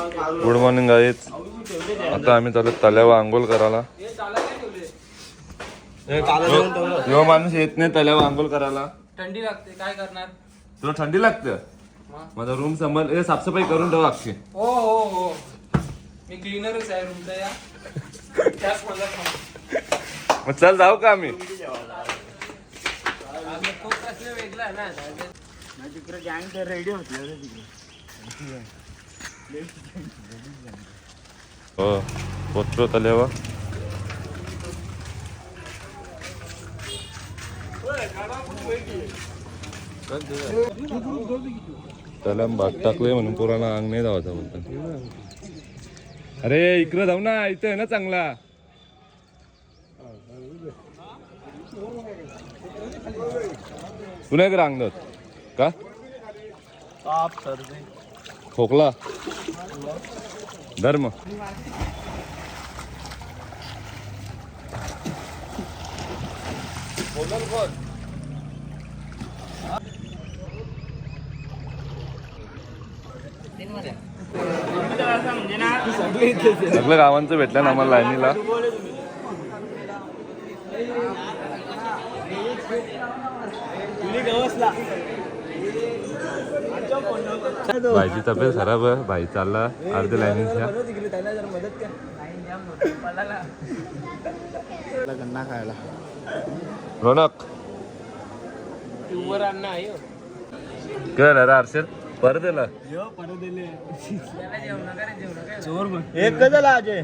Good morning guys. आता आम्ही चालू तल्यावर आंघोळ करायला. यो माणूस येत नाही तल्यावर आंघोळ करायला. थंडी लागते काय करणार. तुला थंडी लागते. माझा रूम समोर साफसफाई करून ठेव अख्खी. हो हो हो मी क्लीनरच आहे रूमचा या. त्याच मला मग चल जाऊ का आम्ही. वेगळा आहे ना तिकडे गँग रेडी होती. हो पोचलो तल्यावर. त्याला भात टाकलोय म्हणून पोराला अंग नाही धावायचा बोलतात. अरे इकडं जाऊ ना, इथं आहे ना चांगला. पुन्हा इकडे अंगणात का खोकला धर्म. सगळं गावांचं भेटलं ना आम्हाला लाईनीला. भाईची तब्येत खराब आहे. भाई चालला अर्ध्या लाईनीच्या. गन्ना खायला रोनक कर अरे अर्षद परत दिला. एक कदाला अजय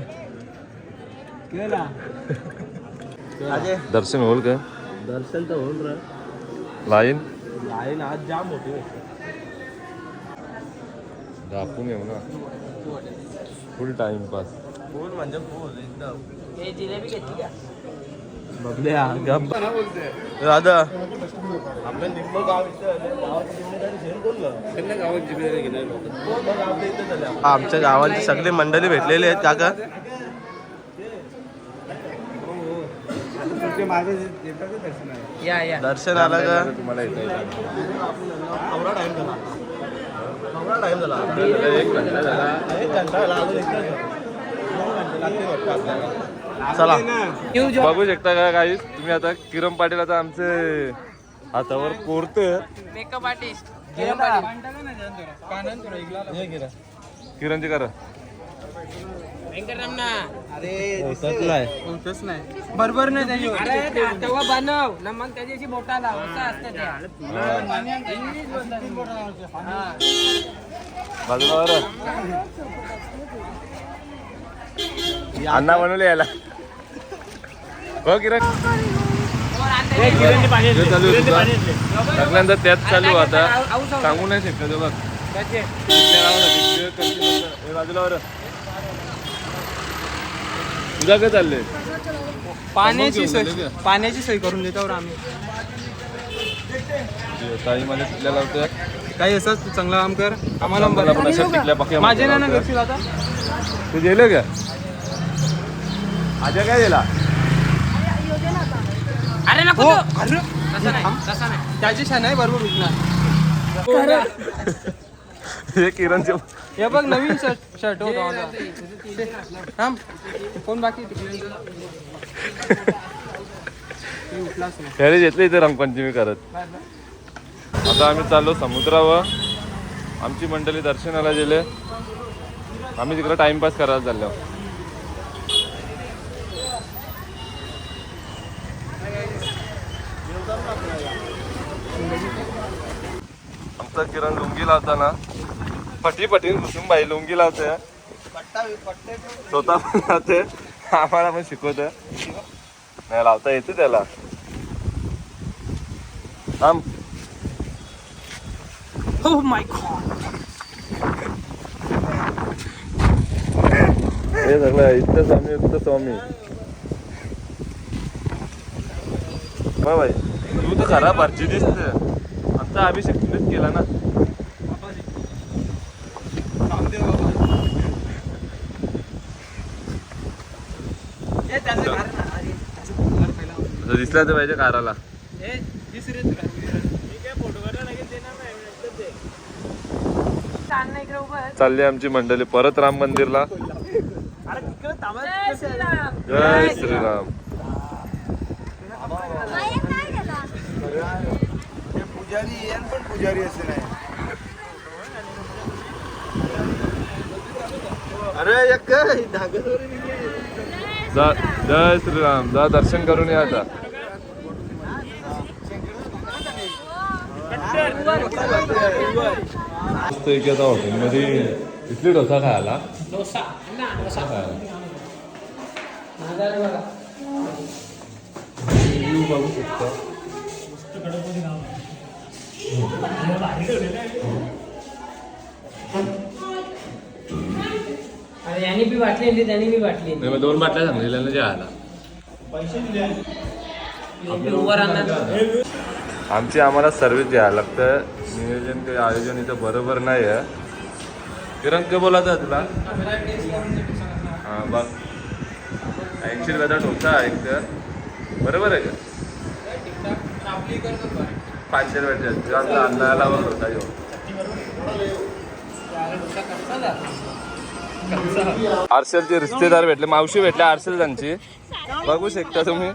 दर्शन होईल का. दर्शन तर होऊन लाईन लाईन आज जाम होती. दाखवून येऊ ना फुल टाइमपास. फुल म्हणजे फुल एकदम. हे जिलेबी घेतली का. दादा आपल्या निम्म गाव आमच्या गावाची सगळी मंडळी भेटलेली आहेत काका. या या दर्शन आलं का. तुम्हाला येतं टाइम झाला एक घंटा झाला. चला बघू शकता का काही तुम्ही आता किरण पाटील आता आमचे हातावर कोरत. मेकअप आर्टिस्ट किरणची करा. होतच नाही बरोबर नाही त्याची. अरे तेव्हा बनव ना मग त्याच्याशी बोटा लाव असं असतं ते. बाजूला बरं अण्णा बनवले याला. हो किरण चालू लग्नानंतर त्यात चालू आता सांगू नाही शकत. बघ बाजूला बरं तुझा काय चाललंय. पाण्याची सोय करून देतो आम्ही. ताई मला शिकल्या लावतोय काही असंच तू चांगलं काम कर. आम्हाला पण अशा टिकल्या पाक्या माझे ना घेशील आता. तू गेलं का आजा काय दिला. अरे नको तसं नाही त्याची छान आहे बरोबर विकणार. हे किरणचे हे बघ नवीन शर्ट होता. कोण बाकी घरी घेतले इथे रंगपंचमी करत. आता आम्ही चाललो समुद्रावर. आमची मंडळी दर्शनाला गेले. आम्ही तिकडे टाइमपास करायला चाललो. आमचा किरण लुंगी लावताना पटीन घुसून बाई लुंगी लावते. स्वतः पण लावते आम्हाला पण शिकवत. नाही लावता येते त्याला. थांब. Oh my God. हे सगळं इथं स्वामी भाई तू तर खरा भरची दिसते. आमचा अभिषेक तुम्हीच केला ना. दिसला तर पाहिजे काराला. अण्णा इकडे उभा आहे. चालली आमची मंडळी परत राम मंदिरला. जय श्रीराम. जय श्रीराम. पुजारी असे नाही. अरे एक जय श्रीराम. जा दर्शन करून या आता. मस्त एक आता हॉटेलमध्ये इथली डोसा खायला. डोसा खायला बघा. व्ह्यू बघू शकता. अरे यांनी बी वाटली त्यांनी बी वाटली. नाही, मग 2 बाटल्या सांगलेल्या ना जेवायला. आमची आम्हाला सर्व्हिस द्यायला लागतं. नियोजन काही आयोजन इथं बरोबर नाही आहे. किरण काय बोलायचं आहे तुला? हां बघ 80 रुपयाचा डोसा आहे एक तर. बरोबर आहे का? 500 रुपयाचा अन्नाला बघ होता येऊ. आरसेलचे रिश्तेदार भेटले. मावशी भेटले आरसेल त्यांची. बघू शकता तुम्ही.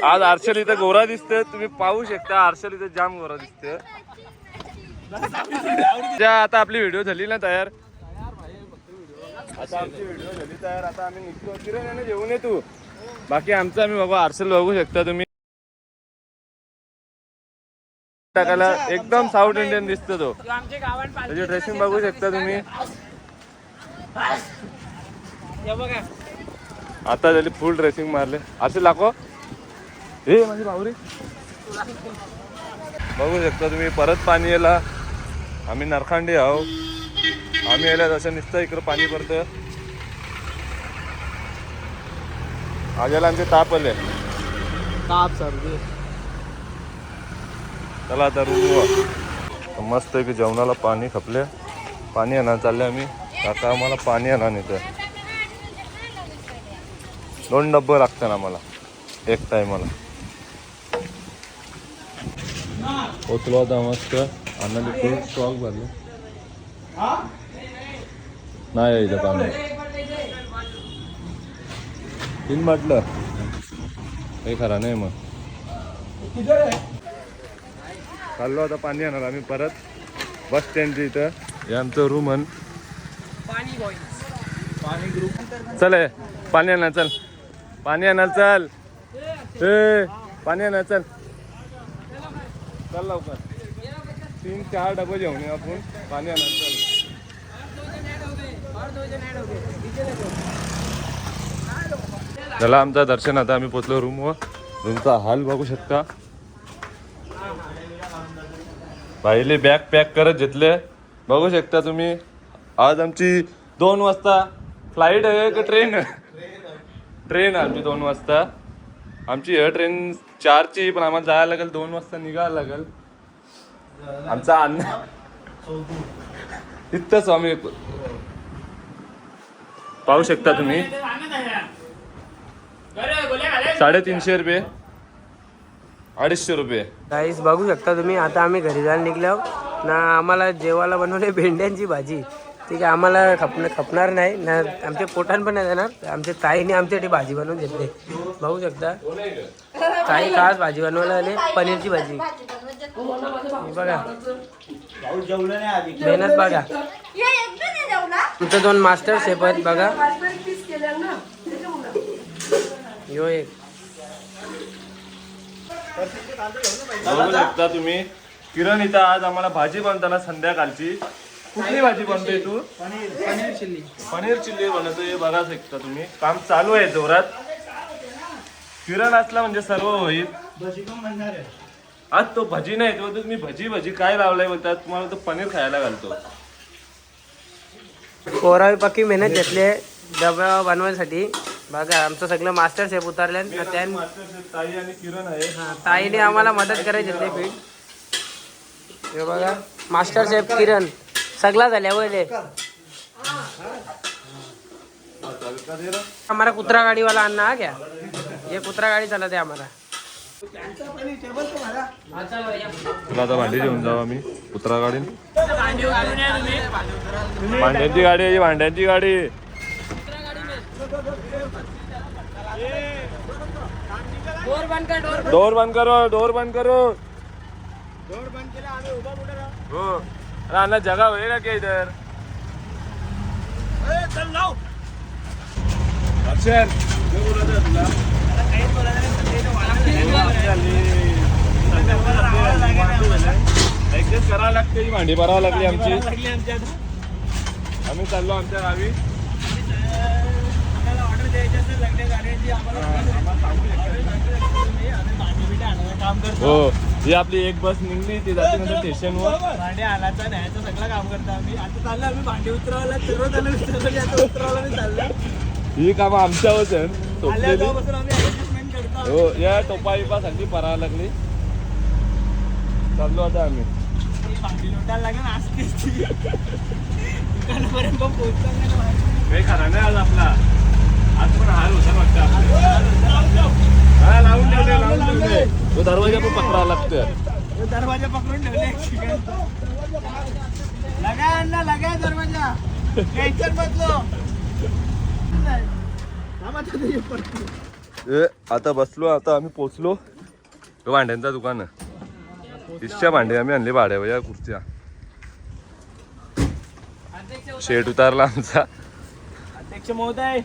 आज आरसेल इथं गोरा दिसतोय. तुम्ही पाहू शकता आरसेल इथं जाम गोरा दिसतोय. आता आपली व्हिडिओ झाली ना तयार. आता आमची व्हिडिओ झाली तयार. आता आम्ही निघतो. किरण याने जेवून ये तू. बाकी आमचं आम्ही बघू. आरसेल बघू शकता तुम्ही. टाकायला एकदम साऊथ इंडियन दिसतो तो. त्याची ड्रेसिंग बघू शकता तुम्ही. आता झाली फुल ड्रेसिंग मारले. आरसेल दाखव. हे माझी भावरी बघू शकता तुम्ही. परत पाणी यायला. आम्ही नरखांडी आहो. आम्ही यायला तसं नुसतं इकडं पाणी पडतं. आज्याला आमचे ताप आले. ताप सर्दी. चला आता रूम मस्त आहे की जेवणाला पाणी खपले. पाणी आणा चालले आम्ही. काका आम्हाला पाणी आणा नाही तर 2 डब्बं लागतात आम्हाला एक टायमाला. पोचलो आता मस्त. अन्नाची फुल स्टॉक भरले. नाही इथं पाणी 3 बाटलं काही खरा नाही. मग चाललो आता पाणी आणणार आम्ही परत बस स्टँडच्या इथं. हे आमचं रूम आण. चल पाणी आणा. चल पाणी आणा. चल ए पाणी आणा. चल चल लवकर. 3-4 डबे जेवणे आपण. पाणी आणा. चल चला आमचं दर्शन. आता आम्ही पोचलो रूमवर. रूमचा हाल बघू शकता. भाईले बॅग पॅक करत घेतले. बघू शकता तुम्ही. आज आमची 2 वाजता फ्लाईट आहे का ट्रेन? ट्रेन आमची 2 वाजता. आमची हे ट्रेन 4ची पण आम्हाला जायला लागेल 2 वाजता निघायला लागेल. आमचा अण्णा इथं स्वामी पाहू शकता तुम्ही. 350 रुपये 250 रुपये. गाईस बघू शकता तुम्ही. आता आम्ही घरी जायला निघलो ना. आम्हाला जेवायला बनवले भेंड्यांची भाजी. ठीक आहे आम्हाला खपणार नाही ना. आमच्या पोटान पण नाही जाणार. आमच्या ताईने आमच्यासाठी भाजी बनवून घेतली. बघू शकता ताई खास भाजी बनवायला आले. पनीरची भाजी बघा. मेहनत बघा. तुमचे 2 मास्टर शेफ आहेत बघा. यो एक बघू शकता तुम्ही. किरण इथं आज आम्हाला भाजी बनताना संध्याकाळची. कुठली भाजी बनतोय तू? पनीर चिल्ली बनवतोय. हे बघा शकता तुम्ही. काम चालू आहे जोरात. किरण असला म्हणजे सर्व होईल. आज तो भजी नाही तो तुम्ही भजी काय लावलाय बोलतात. तुम्हाला तो पनीर खायला घालतो. कोरावी पक्की मेहनत घेतली डबा बनवायसाठी. बघा आमचं सगळं मास्टर शेफ उतरले. ताई आणि किरण आहे. ताईने आम्हाला मदत करायची ते पीठ. हे बघा मास्टर शेफ किरण सगळा झाल्यावर हमारा कुत्रा गाड़ी वाला अन्ना आ गया. ये कुत्रा गाड़ी चला दे हमारा. तुला आता भांडी घेऊन जाऊ आम्ही कुत्रा गाडी भांड्यांची गाडी आहे भांड्यांची गाडी डोर बंद करो डोर बंद करो हो राना जगह होएगा क्या इधर अक्षर ऍडजस्ट करावं लागते भांडी भरावं लागली आमची आम्ही चाललो आमच्या गावी हो ही आपली एक बस निघली ती जाते नंतर स्टेशनवर भांडे आणायचं न्यायचं सगळं काम करतो आम्ही आता चाललो आम्ही भांडी उतरवायला सर्व चालू उतरवायला मी चाललो ही कामं आमच्यावरच आहेत सोपलेली आम्ही ऍडजस्टमेंट करतो हो या टोपा बिपा सगळी परावं लागली चाललो आता आम्ही भांडी लोटायला लागेल असते दुकानापर्यंत पोहोचताना काही खरा नाही आज आपला आज पण हाल होता वाटतं हा लावून ठेवले तो दरवाजा पण पकडावा लागतोय दरवाजा पकडून ठेवले लगाय दरवाजा टेन्शन बदलो आता बसलो आता आम्ही पोचलो भांड्यांचा दुकान इच्छा भांडे आम्ही आणले भाड्यावर या खुर्च्या शेट उतारला आमचा अध्यक्ष महोदय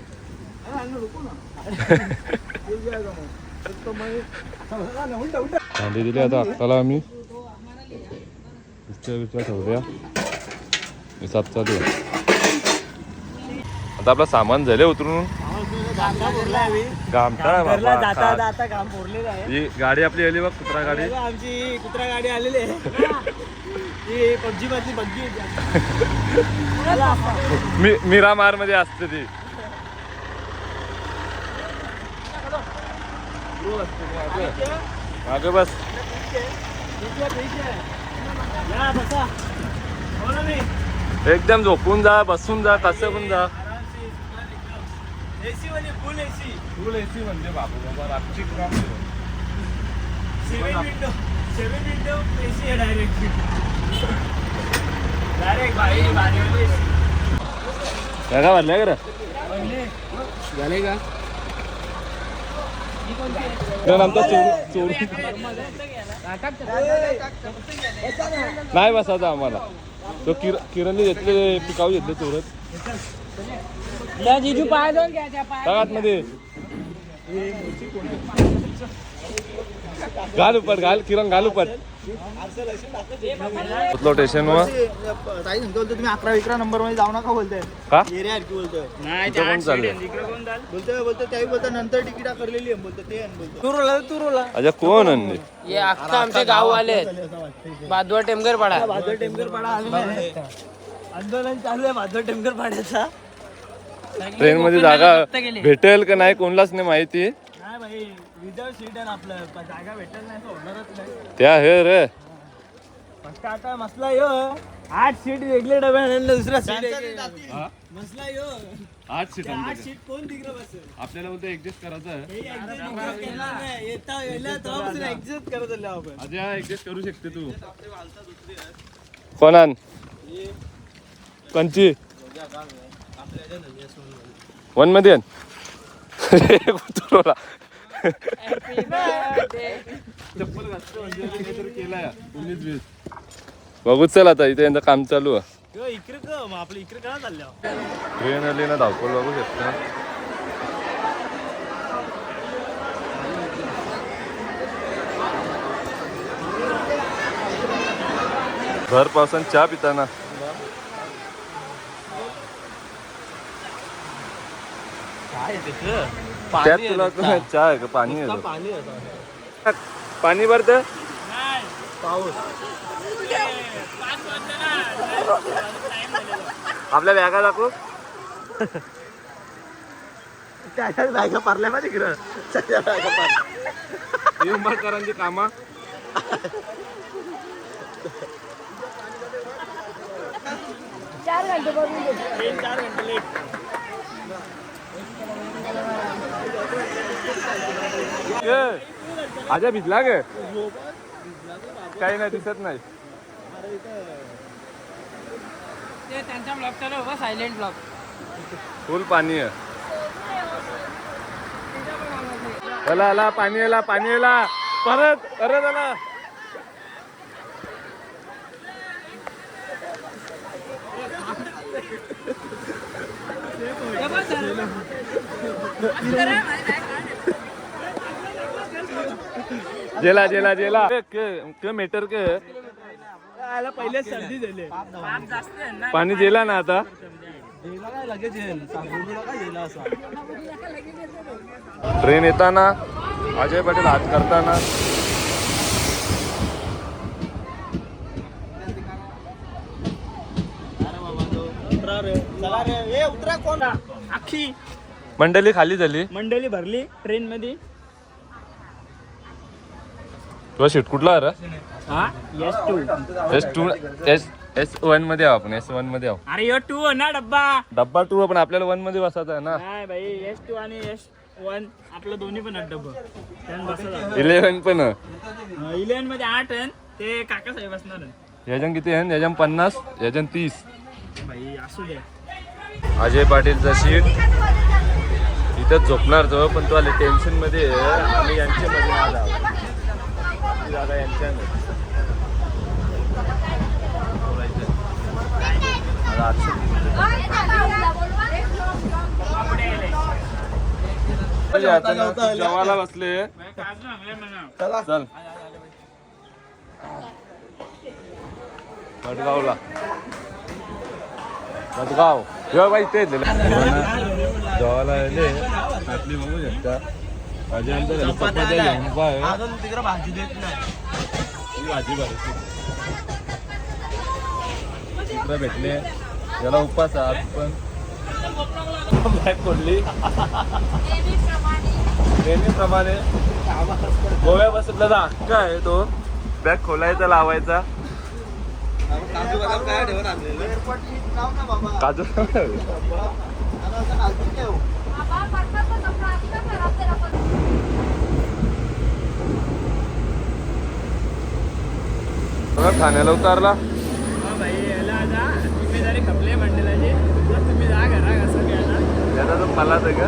भांडे दिले आता अक्काला आम्ही खुर्च्या ठेवल्या हिसाब चालू आहे आता आपलं सामान झाले उतरून आता काम पोरलेलं आहे ही गाडी आपली आली बघ कुत्रा गाडी आमची कुत्रा गाडी आलेली आहे ही पबजी मधली बग्गी मिरामार मध्ये असते ती मागे बस एकदम झोपून जा बसून जा कसं पण जा एसी वाली फुल एसी फुल एसी म्हणजे बाबू बाबा रातची काम 7 विंडो एसी आहे डायरेक्ट भाई का भरल्या कर झाले का आमचा चोर नाही बसायचा आम्हाला तो किरणने घेतले पिकाऊ घेतले चोरत जीजू पाय जाऊन घ्या मध्ये घाल उपट घाल किरण घाल उपट स्टेशनवर तुम्ही 11 नंबर मध्ये जाऊ नका बोलताय का एरिया बोलतोय नाही चाललंय बोलतोय त्याही बोलतो नंतर तिकीट करलेली आहे बोलतो ते तुरुला अच्छा कोण आणले हे अख्खा आमचे गाववाले बादवा टेमगर पाडा आंदोलन चालू आहे बादवा टेमगर पाड्याचा ट्रेन मध्ये जागा भेटेल का नाही कोणालाच नाही माहिती नाही भाई रिझर्व सीट आहे आपलं जागा भेटेल नाही होणारच नाही त्या हे रे फक्त आता मसला यो 8 सीट वेगळे डबे आणले दुसरा सीट मसला यो 8 सीट 8 सीट कोण तिकडे बसेल आपल्याला बोलतो ऍडजस्ट करायचं ऍडजस्ट करत आलो आपण अजय ऍडजस्ट करू शकते तू कोणान कंची 1 मध्ये चप्पल घातलं म्हणजे काहीतरी केलाय 19-20 बघूच चल आता इथे यंदा काम चालू आहे इकडे आपलं इकडे काय चाललं ट्रेन आली ना धावपळ बघू शकता भर पावसान चहा पिताना त्यात तुला चहा आहे का पाणी आहे पाणी भरत पाऊस आपल्या बॅगा दाखव त्याच्याच बॅगा पारल्या माझ्या इकडं सगळ्या बॅगा पारल्या उंबरकरांची कामा 4 घंटे 4 घंटे लेट आजा भिजला गे काही नाही दिसत नाही त्यांचा ब्लॉग चालू होता सायलेंट ब्लॉग फुल पाणी आहे आला आला पाणी आला परत परत आला जेला जेला जेला के मीटर के पहिले सर्दी झाली पाणी जेला ना आता ट्रेन येताना अजय पाटील हात करताना अख्खी मंडळी खाली झाली मंडळी भरली ट्रेन मध्ये तुला सीट कुठला रे S2 S1 मध्ये आहो आपण S1 मध्ये आहो अरे यो 2 ना डब्बा डब्बा 2 पण आपल्याला 1 मध्ये बसायचा आहे ना नाही भाई S2 आणि S1 आपलं दोन्ही पण डब्बा 11 पण 11 मध्ये 8 ते काका साहेब असणार याच्यान किती आहे याच्यान 50 याच्यान 30 भाई असू दे अजय पाटीलचा सीट इथंच झोपणार तो पण तो आले टेन्शन मध्ये आम्ही यांच्यामध्ये आज आहोत जागा यांच्या जेवायला बसले चल मडगावला मडगाव जेव्हा बाई ते जेवायला आले आपली बघू शकता भाजी आमच्या घरी चपात्या घेऊन पाय भाजी देत नाही भाजी भाजी चित्र भेटले याला उपास आज पण बॅग पडली नेहमीप्रमाणे गोव्या बसला हक्क आहे तो बॅग खोलायचा लावायचा काजू ठाण्याला उतारला भाई याला जा जिम्मेदारी खपले मंडळाची तुम्ही जा घरा कसं घ्यायला याचा तो मला तर का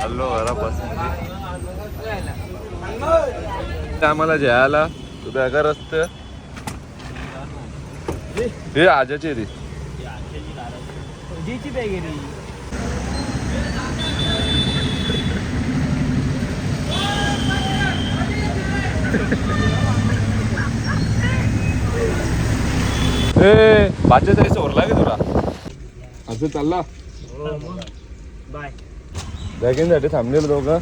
हॅलो घरा बस आम्हाला जायला तू बॅगा रस्ते हे आजाची रे जीची बॅग आहे ए बाच्या तरी सोरला की तुला असं चालला बाय बॅगिंगसाठी थांबलेलं दोघं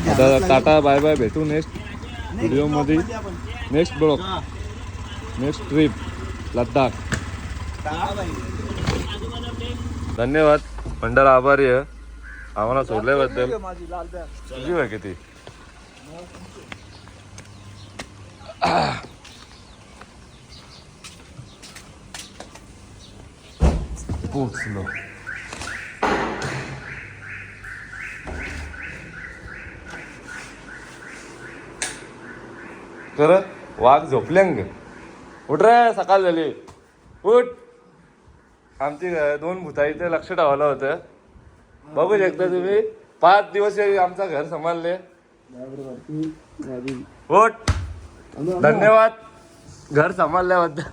आता टाटा बाय बाय भेटू नेक्स्ट व्हिडिओ मध्ये next blog next trip Ladakh धन्यवाद मंडळ आभारी आहे आम्हाला सोडल्याबद्दल तुझी वय किती पोचलो कर वाघ झोपल्यांग उठ रे सकाळ झाली उठ आमची 2 भूता इथे लक्ष ठेवायला होतं बघू शकता तुम्ही 5 दिवस आमचं घर सांभाळले उठ धन्यवाद घर सांभाळल्याबद्दल